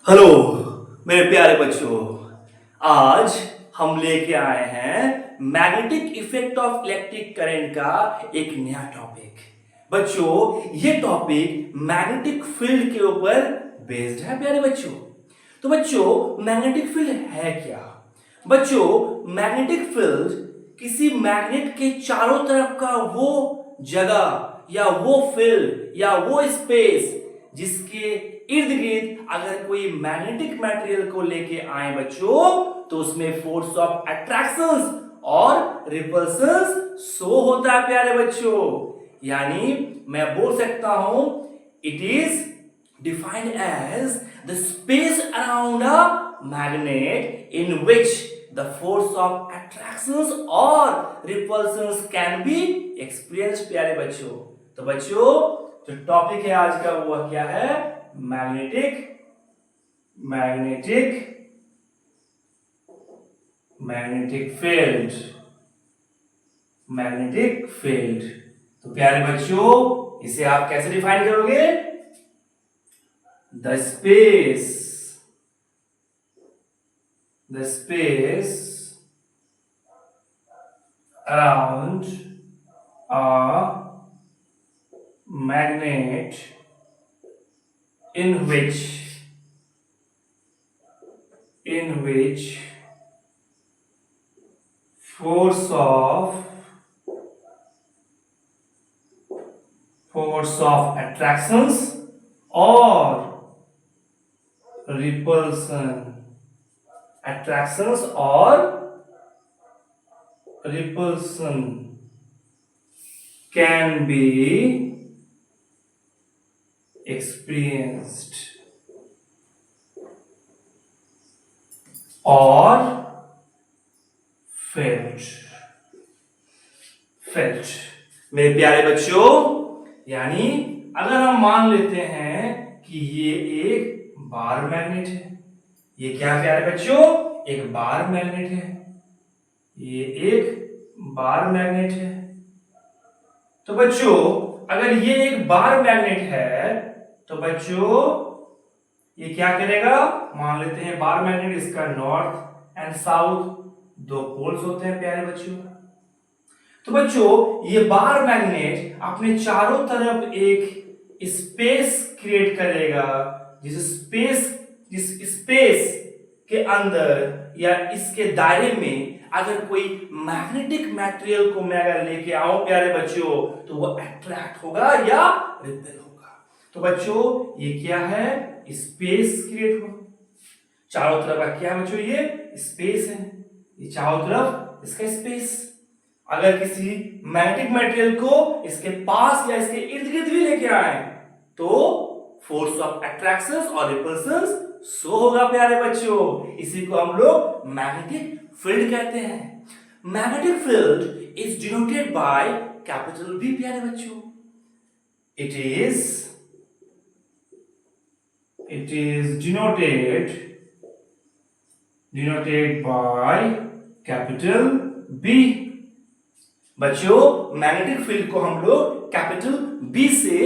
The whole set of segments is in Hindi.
हेलो मेरे प्यारे बच्चों। आज हम लेके आए हैं magnetic effect of electric current का एक नया टॉपिक। बच्चों, ये टॉपिक मैग्नेटिक फील्ड के ऊपर बेस्ड है प्यारे बच्चों। तो बच्चों, मैग्नेटिक फील्ड है क्या? बच्चों, मैग्नेटिक फील्ड किसी मैग्नेट के चारों तरफ का वो जगह या वो फील्ड या वो स्पेस जिसके इर्द गिर्द अगर कोई मैग्नेटिक मटेरियल को लेके आए बच्चों, तो उसमें फोर्स ऑफ अट्रैक्शन और रिपल्शन शो होता है प्यारे बच्चों। यानी मैं बोल सकता हूं, it is defined as the space around a magnet in which the force of attractions or repulsions can be experienced प्यारे बच्चों। तो बच्चों, जो टॉपिक है आज का वो क्या है? Magnetic magnetic magnetic field. Magnetic field. तो प्यारे बच्चों, इसे आप कैसे डिफाइन करोगे? The space around a magnet in which force of attractions or repulsion can be experienced or felt। मेरे प्यारे बच्चों, यानी अगर हम मान लेते हैं कि ये एक बार मैग्नेट है। ये क्या प्यारे बच्चों? एक बार मैग्नेट है। ये एक बार मैग्नेट है। तो बच्चों, अगर ये एक बार मैग्नेट है तो बच्चों ये क्या करेगा? मान लेते हैं बार मैग्नेट, इसका नॉर्थ एंड साउथ दो पोल्स होते हैं प्यारे बच्चों। तो बच्चों, ये बार मैग्नेट अपने चारों तरफ एक स्पेस क्रिएट करेगा, जिस स्पेस के अंदर या इसके दायरे में अगर कोई मैग्नेटिक मटेरियल को मैं अगर लेके आऊं प्यारे बच्चों, तो वो अट्रैक्ट होगा या रिपेल होगा। तो बच्चों, ये क्या है? स्पेस क्रिएट होगा। चारों तरफ का क्या बच्चों? ये स्पेस है। ये चारों तरफ इसका स्पेस। अगर किसी मैग्नेटिक मटेरियल को इसके पास या इसके इर्द गिर्द भी लेके आए तो फोर्स ऑफ अट्रैक्शन और रिपल्शन शो होगा प्यारे बच्चों। इसी को हम लोग मैग्नेटिक फील्ड कहते हैं। Magnetic field is denoted by capital B प्यारे बच्चों। It is denoted by capital B. बच्चों, मैग्नेटिक फील्ड को हम लोग कैपिटल बी से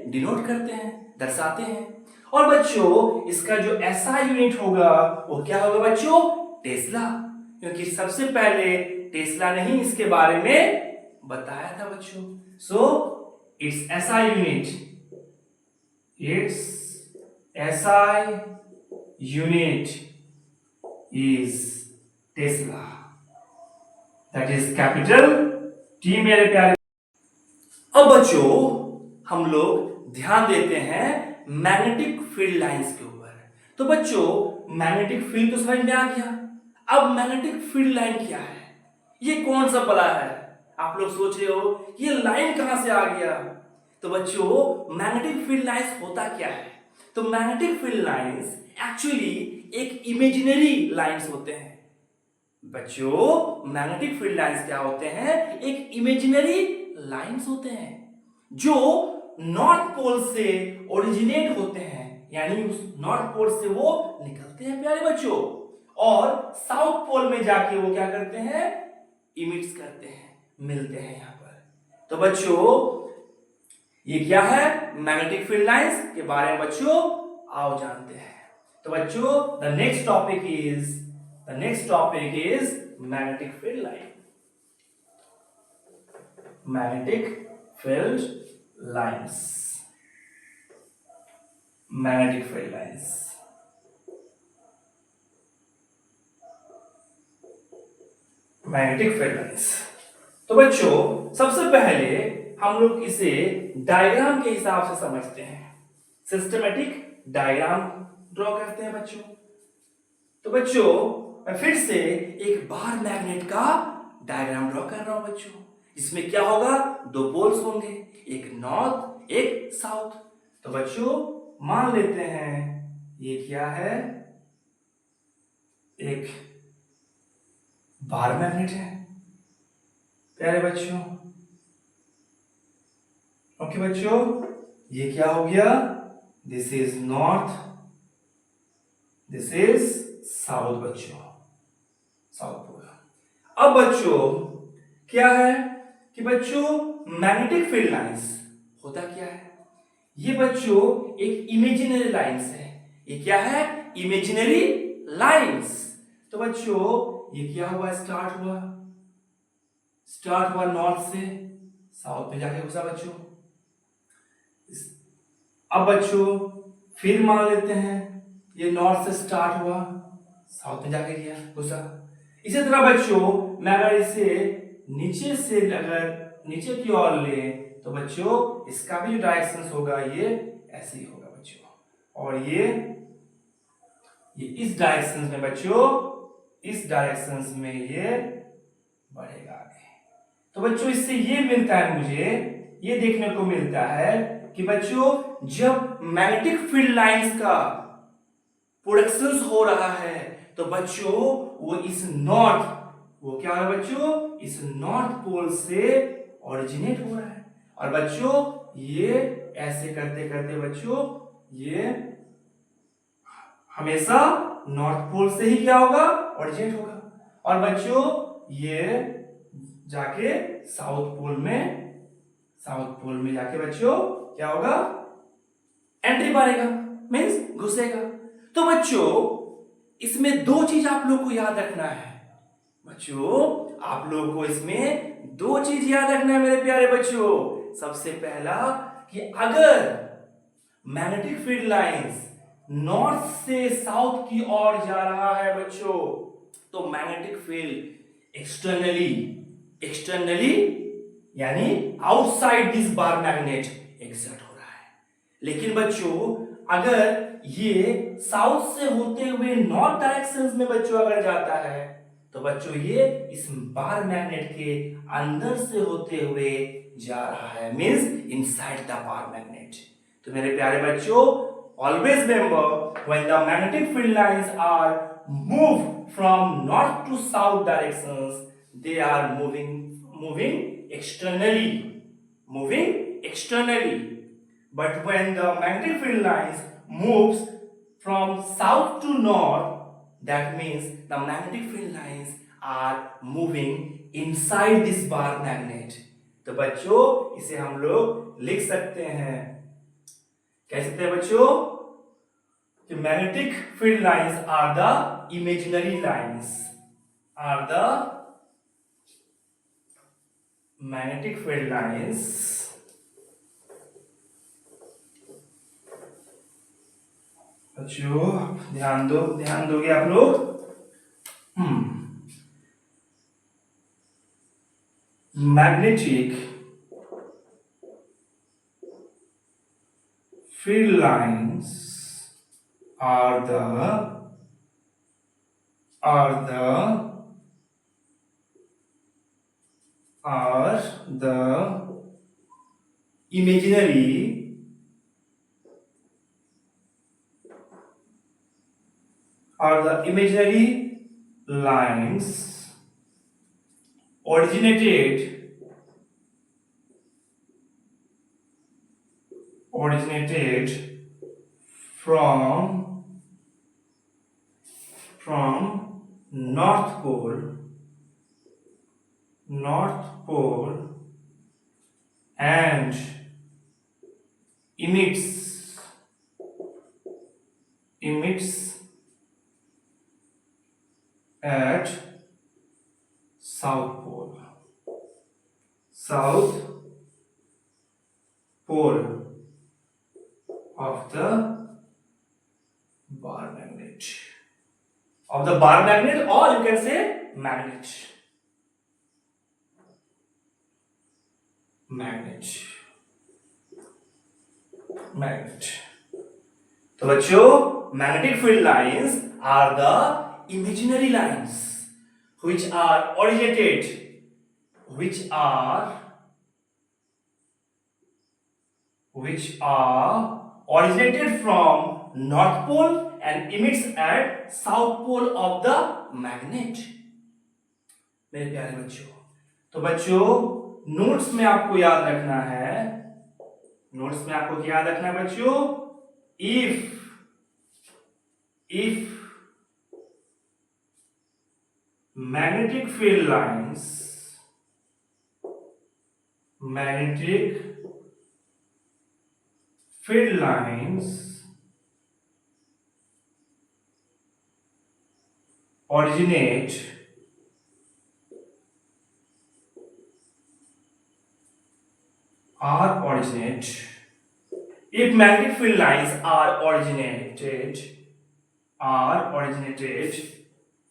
डिनोट करते हैं, दर्शाते हैं। और बच्चों, इसका जो एसआई यूनिट होगा वो क्या होगा बच्चों? टेस्ला। क्योंकि सबसे पहले टेस्ला ने ही इसके बारे में बताया था बच्चों। So it's SI unit is Tesla, that is capital T मेरे प्यारे। अब बच्चों, हम लोग ध्यान देते हैं मैग्नेटिक फील्ड लाइंस के ऊपर। तो बच्चों, मैग्नेटिक फील्ड तो समझ में आ गया। अब मैग्नेटिक फील्ड लाइन क्या है? ये कौन सा बला है? आप लोग सोच रहे हो ये लाइन कहां से आ गया? तो बच्चों, मैग्नेटिक फील्ड लाइंस होता क्या है? तो मैग्नेटिक फील्ड लाइंस एक्चुअली एक इमेजिनरी लाइंस होते हैं। बच्चों, मैग्नेटिक फील्ड लाइंस क्या होते हैं? एक इमेजिनरी लाइंस होते हैं जो नॉर्थ पोल से ओरिजिनेट होते हैं, यानी उस नॉर्थ पोल से वो निकलते हैं प्यारे बच्चों, और साउथ पोल में जाके वो क्या करते हैं? इमिट्स करते हैं, मिलते हैं यहां पर। तो बच्चों, ये क्या है? मैग्नेटिक फील्ड लाइंस के बारे में बच्चों आओ जानते हैं। तो बच्चों the next topic is magnetic field line. Magnetic field lines. Magnetic field lines. Magnetic field lines. तो बच्चों सबसे पहले हम लोग इसे डायग्राम के हिसाब से समझते हैं। सिस्टमेटिक डायग्राम ड्रॉ करते हैं बच्चों। तो बच्चों मैं फिर से एक बार मैग्नेट का डायग्राम ड्रॉ कर रहा हूं बच्चों। इसमें क्या होगा, दो पोल्स होंगे, एक नॉर्थ एक साउथ। तो बच्चों मान लेते हैं ये क्या है, एक बार मैग्नेट है प्यारे बच्चों। ओके बच्चों, ये क्या हो गया, this is north, this is south बच्चों, साउथ पोल। अब बच्चों क्या है कि बच्चों मैग्नेटिक फील्ड लाइंस होता क्या है, ये बच्चों एक इमेजिनरी लाइंस है। ये क्या है, इमेजिनरी लाइंस। तो बच्चों ये क्या हुआ, स्टार्ट हुआ नॉर्थ से साउथ में जाके घुसा बच्चों। अब बच्चों फिर मान लेते हैं ये नॉर्थ से स्टार्ट हुआ साउथ में जाके गया घुसा। इसी तरह बच्चों मैं अगर इसे नीचे से अगर नीचे की ओर ले तो बच्चों इसका भी डायरेक्शन होगा, ये ऐसे ही होगा बच्चों। और ये इस डायरेक्शन में बच्चों, इस डायरेक्शन में ये बढ़ेगा आगे। तो बच्चों इससे ये मिलता है, मुझे ये देखने को मिलता है कि बच्चों जब मैग्नेटिक फील्ड लाइंस का प्रोडक्शन हो रहा है तो बच्चों वो इस नॉर्थ, वो क्या है बच्चों, इस नॉर्थ पोल से ओरिजिनेट हो रहा है। और बच्चों ये ऐसे करते करते बच्चों ये हमेशा नॉर्थ पोल से ही क्या होगा, ओरिजिनेट होगा। और बच्चों ये जाके साउथ पोल में जाके बच्चों क्या होगा, एंट्री मारेगा, मींस घुसेगा। तो बच्चों इसमें दो चीज आप लोग को याद रखना है बच्चों, आप लोग को इसमें दो चीज याद रखना है मेरे प्यारे बच्चों। सबसे पहला कि अगर मैग्नेटिक फील्ड लाइंस नॉर्थ से साउथ की ओर जा रहा है बच्चों तो मैग्नेटिक फील्ड एक्सटर्नली यानी outside this bar magnet exert हो रहा है। लेकिन बच्चों अगर ये साउथ से होते हुए नॉर्थ डायरेक्शन में बच्चों अगर जाता है तो बच्चों ये इस बार मैग्नेट के अंदर से होते हुए जा रहा है, means inside the bar magnet. तो मेरे प्यारे बच्चों always remember when the magnetic field lines are moved from north to south directions, they are moving externally. But when the magnetic field lines moves from south to north, that means the magnetic field lines are moving inside this bar magnet. तो बच्चों इसे हम लोग लिख सकते हैं, कह सकते हैं बच्चों कि magnetic field lines are the imaginary lines, are the magnetic field lines बच्चों ध्यान दोगे आप लोग। Magnetic field lines are the imaginary lines originated from north pole and emits at south pole. South pole of the bar magnet. Of the bar magnet, or you can say magnet. Magnet. तो बच्चों, magnetic field lines are the imaginary lines which are originated from north pole and emits at south pole of the magnet. मेरे प्यारे बच्चों, तो बच्चों नोट्स में आपको याद रखना है, क्या याद रखना है बच्चों? if magnetic field lines originate if magnetic field lines are originated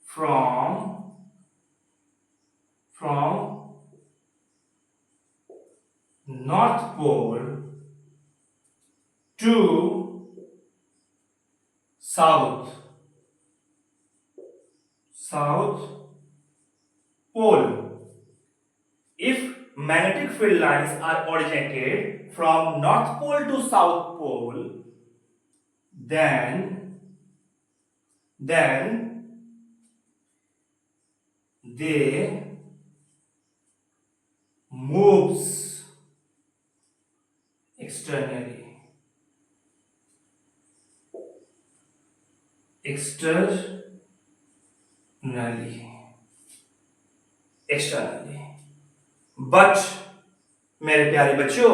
from north pole to south pole. If magnetic field lines are originated from north pole to south pole, then they moves externally. But मेरे प्यारे बच्चों,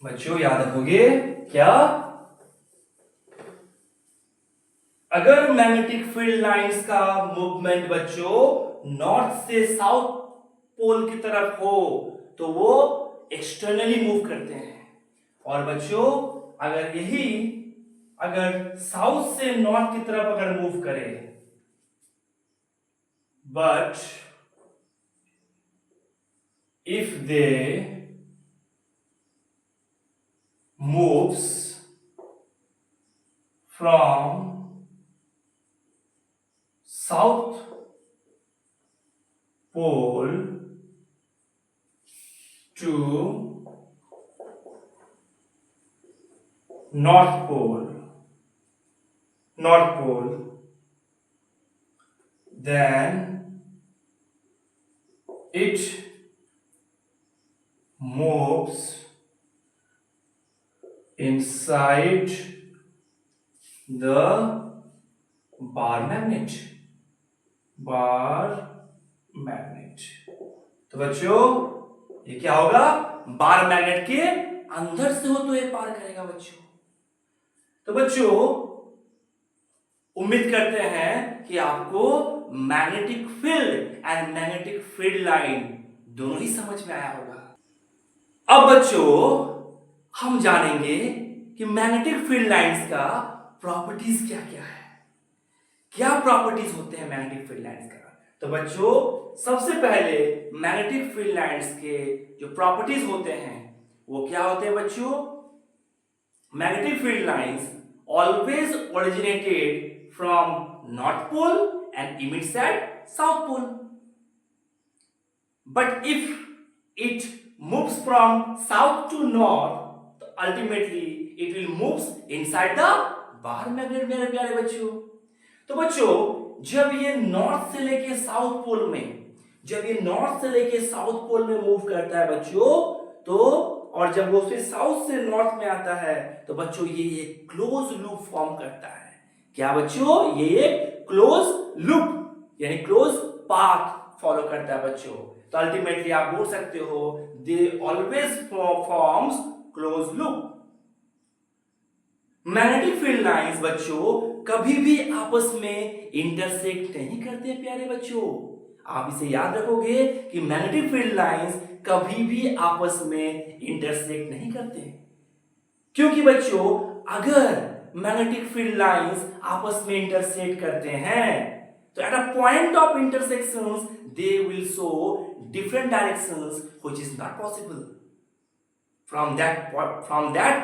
बच्चों याद रखोगे क्या? अगर मैग्नेटिक फील्ड लाइंस का मूवमेंट बच्चों नॉर्थ से साउथ पोल की तरफ हो तो वो एक्सटर्नली मूव करते हैं, और बच्चों अगर साउथ से नॉर्थ की तरफ अगर मूव करे, but if they moves from south pole to north pole, then it moves inside the bar magnet. तो बच्चों ये क्या होगा? बार मैग्नेट के अंदर से हो तो ये पार करेगा बच्चों। तो बच्चों उम्मीद करते हैं कि आपको magnetic field and magnetic field line दोनों ही समझ में आया होगा। अब बच्चों हम जानेंगे कि मैग्नेटिक फील्ड लाइंस का प्रॉपर्टीज क्या क्या है, क्या प्रॉपर्टीज होते हैं मैग्नेटिक फील्ड लाइंस का। तो बच्चों सबसे पहले मैग्नेटिक फील्ड लाइंस के जो प्रॉपर्टीज होते हैं वो क्या होते हैं बच्चों? Magnetic field lines always originated from north pole and emits at south pole, but if it moves from south to north ultimately it will moves inside the bar magnet. मेरे प्यारे बच्चों, तो बच्चों जब ये नॉर्थ से लेके साउथ पोल में मूव करता है बच्चों, तो और जब वो फिर साउथ से नॉर्थ में आता है तो बच्चों ये एक क्लोज लूप फॉर्म करता है। क्या बच्चों? ये एक क्लोज लूप यानी क्लोज पाथ फॉलो करता है बच्चों। तो अल्टीमेटली आप बोल सकते हो they always forms close loop. Magnetic field lines बच्चों कभी भी आपस में इंटरसेक्ट नहीं करते प्यारे बच्चों। आप इसे याद रखोगे कि मैग्नेटिक फील्ड लाइंस कभी भी आपस में इंटरसेक्ट नहीं करते, क्योंकि बच्चों अगर मैग्नेटिक फील्ड लाइंस आपस में इंटरसेक्ट करते हैं तो at a point of intersections they will show different directions which is not possible from that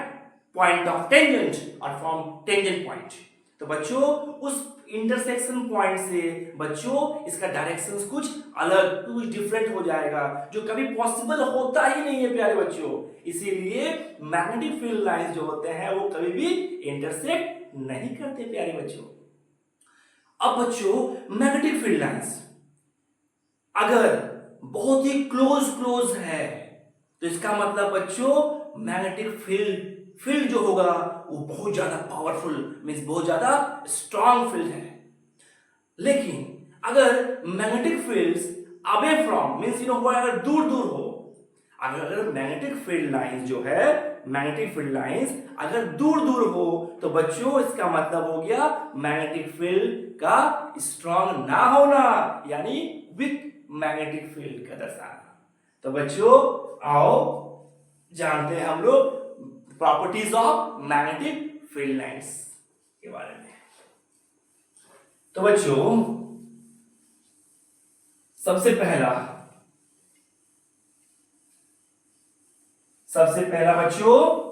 point of tangent or from tangent point। तो बच्चों उस इंटरसेक्शन पॉइंट से बच्चों इसका डायरेक्शंस कुछ अलग कुछ डिफरेंट हो जाएगा, जो कभी पॉसिबल होता ही नहीं है प्यारे बच्चों। इसीलिए मैग्नेटिक फील्ड लाइंस जो होते हैं वो कभी भी इंटरसेक्ट नहीं करते प्यारे बच्चों। अब बच्चों मैग्नेटिक फील्ड लाइंस अगर बहुत ही क्लोज है तो इसका मतलब बच्चों मैग्नेटिक फील्ड जो होगा वो बहुत ज्यादा पावरफुल मींस बहुत ज्यादा स्ट्रांग फील्ड है। लेकिन अगर magnetic fields away from means अगर दूर हो, अगर मैग्नेटिक फील्ड लाइंस जो है मैग्नेटिक फील्ड लाइंस अगर दूर हो तो बच्चों इसका मतलब हो गया मैग्नेटिक फील्ड का स्ट्रांग ना होना, यानी वीक मैग्नेटिक फील्ड का दर्शाना। तो बच्चों आओ जानते हैं हम लोग properties of magnetic field lines के बारे में। तो बच्चों सबसे पहला बच्चों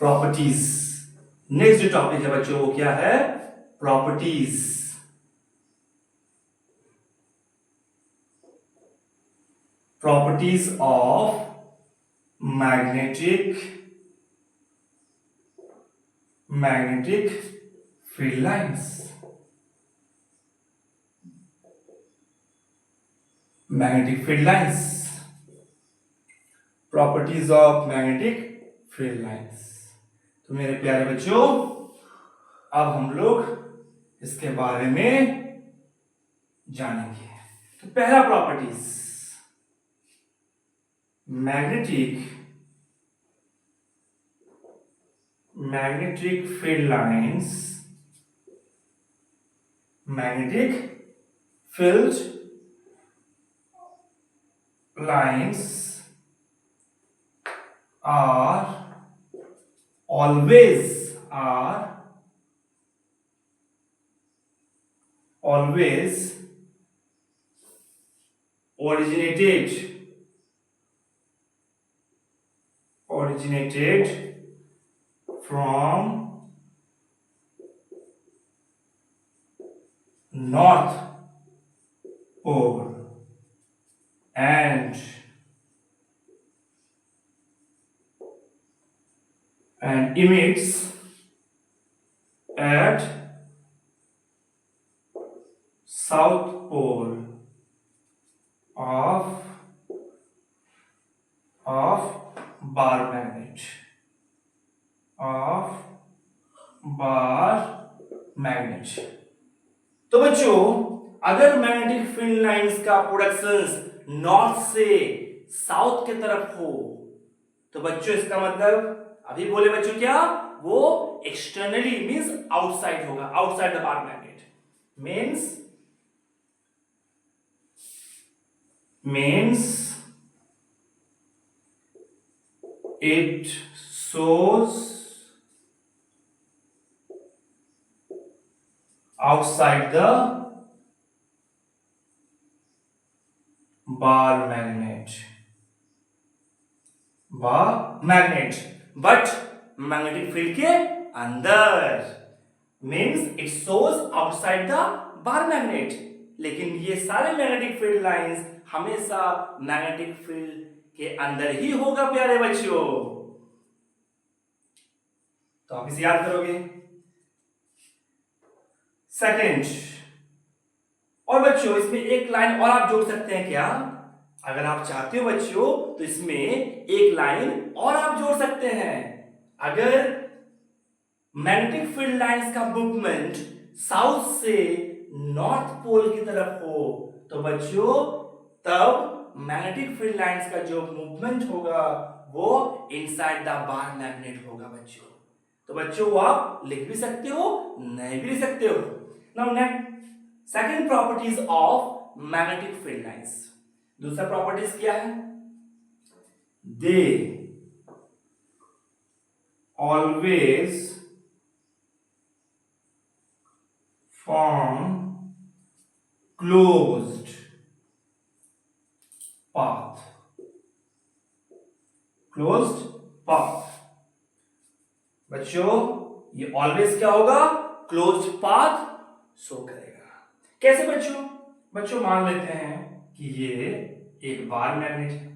प्रॉपर्टीज नेक्स्ट जो टॉपिक है बच्चों वो क्या है? Properties of magnetic field lines. Magnetic field lines, properties of magnetic field lines. तो मेरे प्यारे बच्चों अब हम लोग इसके बारे में जानेंगे। तो पहला properties magnetic field lines, magnetic field lines are always originated from north pole and emits at south pole of bar magnet। तो बच्चों अगर मैग्नेटिक फील्ड लाइंस का प्रोडक्शन नॉर्थ से साउथ की तरफ हो तो बच्चों इसका मतलब अभी बोले बच्चों क्या, वो एक्सटर्नली मींस आउटसाइड होगा, outside the bar magnet means it shows outside the bar magnet but magnetic field के अंदर means it shows outside the bar magnet. लेकिन ये सारे मैग्नेटिक फील्ड लाइंस हमेशा मैग्नेटिक फील्ड के अंदर ही होगा प्यारे बच्चों। तो आप इसे याद करोगे। सेकंड, और बच्चों इसमें एक लाइन और आप जोड़ सकते हैं क्या, अगर आप चाहते हो बच्चों तो इसमें एक लाइन और आप जोड़ सकते हैं। अगर मैग्नेटिक फील्ड लाइंस का मूवमेंट साउथ से नॉर्थ पोल की तरफ हो तो बच्चों तब मैग्नेटिक फील्ड लाइंस का जो मूवमेंट होगा वो इनसाइड द बार मैग्नेट होगा बच्चों। तो बच्चों वो आप लिख भी सकते हो, नहीं भी लिख सकते हो। Now next second properties of magnetic field lines. दूसरा प्रॉपर्टीज क्या है? They always form closed path, closed path। बच्चों ये ऑलवेज क्या होगा? क्लोज्ड पाथ शो करेगा। कैसे बच्चों? बच्चों मान लेते हैं कि ये एक बार मैग्नेट है,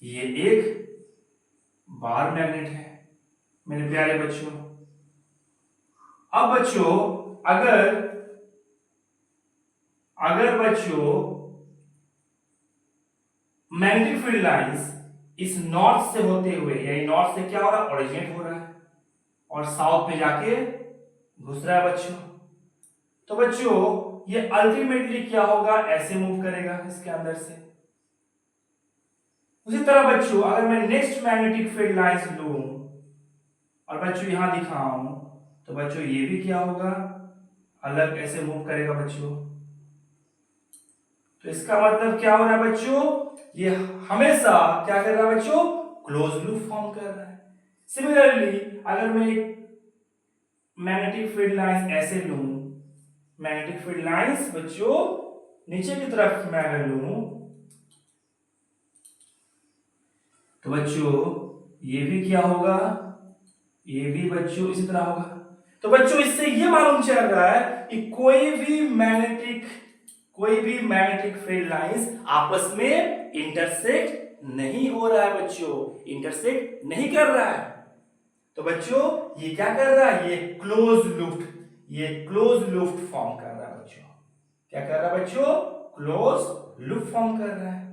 ये एक बार मैग्नेट है मेरे प्यारे बच्चों। अब बच्चों अगर बच्चों मैग्नेटिक फील्ड लाइंस इस नॉर्थ से होते हुए, यानी नॉर्थ से क्या हो रहा है? ओरिजिनेट हो रहा है और साउथ में जाके घुस रहा है बच्चों। तो बच्चों ये अल्टीमेटली क्या होगा? ऐसे मूव करेगा इसके अंदर से। उसी तरह बच्चों अगर मैं नेक्स्ट मैग्नेटिक फील्ड लाइंस लूं और बच्चों यहां दिखाऊं तो बच्चों ये भी क्या होगा? अलग ऐसे मूव करेगा बच्चों। तो इसका मतलब क्या हो रहा है बच्चों? ये हमेशा क्या कर रहा है बच्चों? क्लोज लूप फॉर्म कर रहा है। सिमिलरली अगर मैं एक मैग्नेटिक फील्ड लाइंस ऐसे लूं, मैग्नेटिक फील्ड लाइंस बच्चों नीचे की तरफ मैं अगर लूं तो बच्चों ये भी क्या होगा? ये भी बच्चों इसी तरह होगा। तो बच्चों इससे ये मालूम चल रहा है कि कोई भी मैग्नेटिक फील्ड लाइंस आपस में इंटरसेक्ट नहीं हो रहा है बच्चों, इंटरसेक्ट नहीं कर रहा है। तो बच्चों ये क्या कर रहा है? ये क्लोज लूप फॉर्म कर रहा है बच्चों। क्या कर रहा है बच्चों? क्लोज लूप फॉर्म कर रहा है।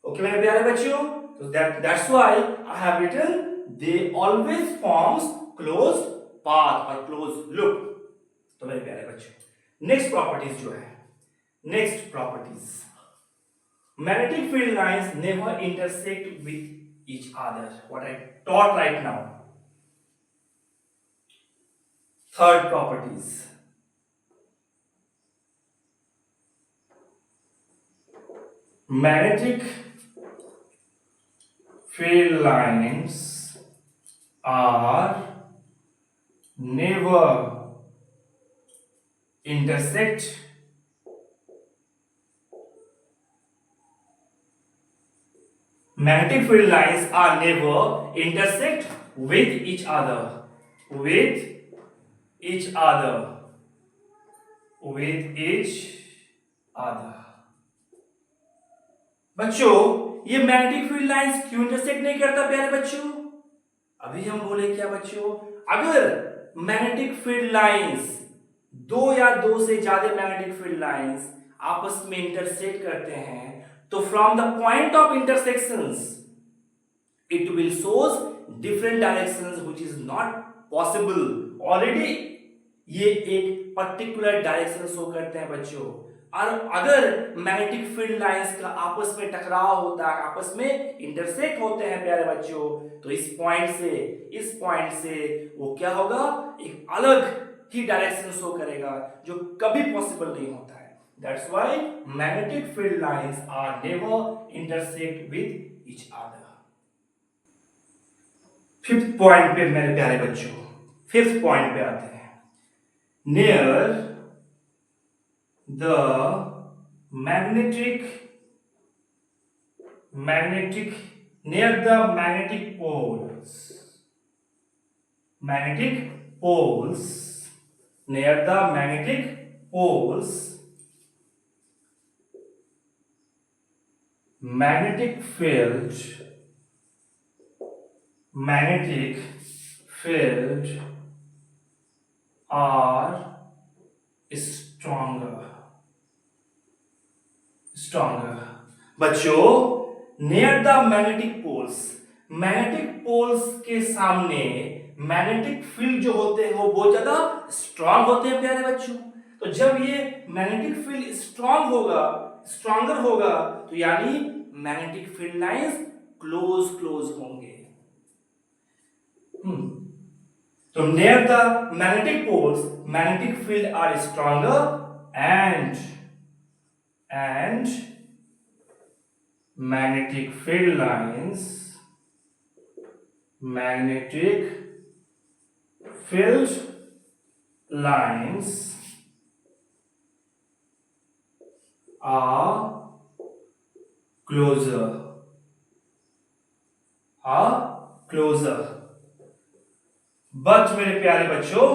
ओके मेरे प्यारे बच्चों, तो that's why I have written they always forms closed path और closed loop। तो मेरे प्यारे बच्चों नेक्स्ट प्रॉपर्टीज जो है, next properties, magnetic field lines never intersect with each other, what I taught right now। Third properties, magnetic field lines are never intersect magnetic field lines are never intersect with each other, with each other, with each other। बच्चों ये मैग्नेटिक फील्ड लाइंस क्यों इंटरसेक्ट नहीं करता प्यारे बच्चों? अभी हम बोले क्या बच्चों? अगर मैग्नेटिक फील्ड लाइंस दो या दो से ज्यादा मैग्नेटिक फील्ड लाइंस आपस में इंटरसेक्ट करते हैं तो from the point of intersections it will shows different directions which is not possible। Already ये एक पर्टिकुलर डायरेक्शन शो करते हैं बच्चों। और अगर मैग्नेटिक फील्ड लाइंस का आपस में टकराव होता है, आपस में इंटरसेक्ट होते हैं प्यारे बच्चों, तो इस पॉइंट से वो क्या होगा? एक अलग ही डायरेक्शन शो करेगा जो कभी पॉसिबल नहीं होता है। That's why magnetic field lines are never intersect with each other. Fifth point पे मेरे प्यारे बच्चों, फिफ्थ पॉइंट पे आते हैं। Near the magnetic near the magnetic poles, near the magnetic poles, magnetic field are stronger. बच्चों, near the magnetic poles के सामने मैग्नेटिक फील्ड जो होते हैं वो बहुत ज्यादा स्ट्रांग होते हैं प्यारे बच्चों। तो जब ये मैग्नेटिक फील्ड स्ट्रांगर होगा तो यानी मैग्नेटिक फील्ड लाइंस क्लोज होंगे। तो near the magnetic poles, magnetic field are stronger and magnetic field lines are closer. But मेरे प्यारे बच्चों,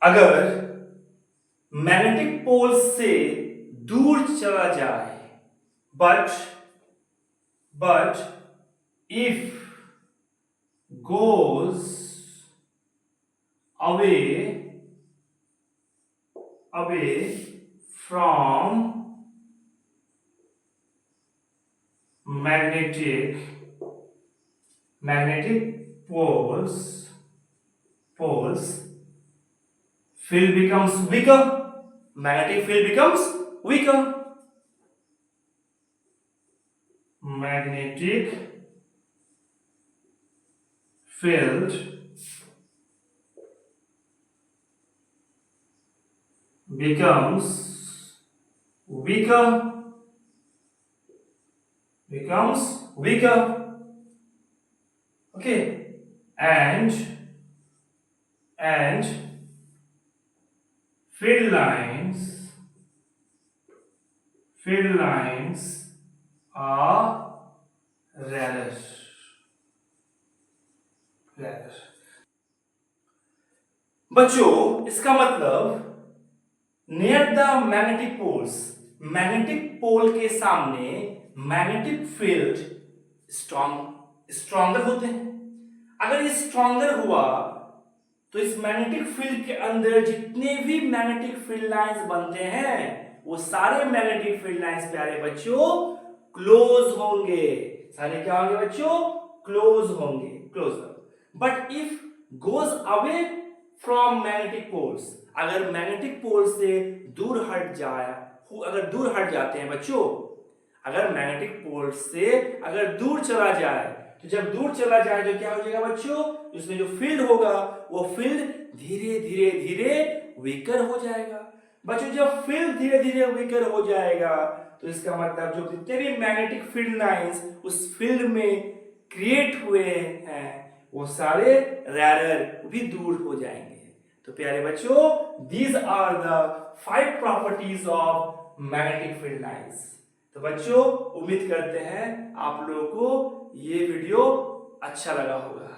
अगर मैग्नेटिक पोल से दूर चला जाए, but if goes away from magnetic poles, field becomes weaker. Magnetic field becomes weaker. Magnetic field becomes weaker. Okay, and field lines are rarer. बच्चों, इसका मतलब नियर द मैग्नेटिक पोल के सामने मैग्नेटिक फील्ड स्ट्रॉन्गर होते हैं। अगर ये स्ट्रॉन्गर हुआ तो इस मैग्नेटिक फील्ड के अंदर जितने भी मैग्नेटिक फील्ड लाइंस बनते हैं वो सारे मैग्नेटिक फील्ड लाइंस प्यारे बच्चों क्लोज होंगे। सारे क्या होंगे बच्चों? क्लोज होंगे, closer. But if goes away from magnetic poles, अगर मैग्नेटिक पोल से दूर हट जाते हैं बच्चों, अगर मैग्नेटिक पोल से अगर दूर चला जाए, तो जब दूर चला जाए तो क्या हो जाएगा बच्चों? उसमें जो फील्ड होगा वो फील्ड धीरे धीरे वीकर हो जाएगा। बच्चों, जब फील्ड धीरे धीरे वीकर हो जाएगा तो इसका मतलब जो जितने भी मैग्नेटिक फील्ड लाइंस उस फील्ड में क्रिएट हुए हैं वो सारे रैरर भी दूर हो जाएंगे। तो प्यारे बच्चों, these are the 5 properties of magnetic field lines। तो बच्चों, उम्मीद करते हैं आप लोगों को ये वीडियो अच्छा लगा होगा।